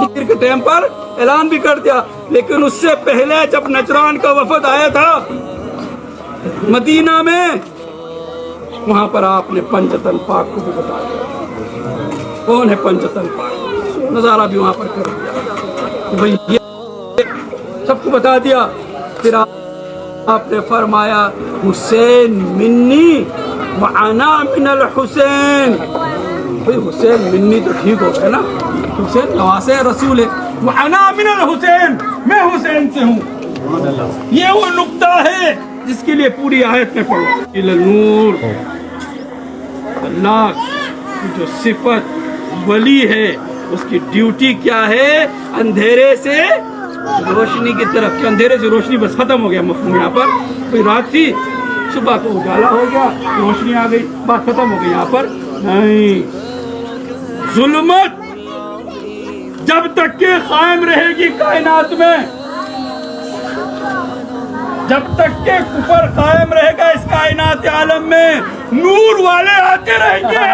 کے ٹائم پر اعلان بھی کر دیا، لیکن اس سے پہلے جب نجران کا وفد آیا تھا مدینہ میں، وہاں پر آپ نے پنجتن پاک کو بھی بتا دیا کون ہے پنجتن پاک، نظارہ بھی وہاں پر کر دیا، بھئی یہ سب کو بتا دیا۔ پھر آپ نے فرمایا حسین منی وعنا من الحسین، بھئی حسین منی تو ٹھیک ہو گیا نا، حسین نواسے رسول ہے، وعنا من الحسین، میں حسین سے ہوں۔ یہ وہ نقطہ ہے جس کے لیے پوری آیت میں پڑھو، نور اللہ کی جو صفت ولی ہے اس کی ڈیوٹی کیا ہے؟ اندھیرے سے روشنی کی طرف، کہ اندھیرے سے روشنی بس ختم ہو گیا مفہوم یہاں پر، کوئی رات تھی صبح کو اجالا ہو گیا روشنی آ گئی بات ختم ہو گئی، یہاں پر نہیں، ظلمت جب تک کہ قائم رہے گی کائنات میں، جب تک کہ کفر قائم رہے گا اس کائنات عالم میں، نور والے آتے رہیں گے۔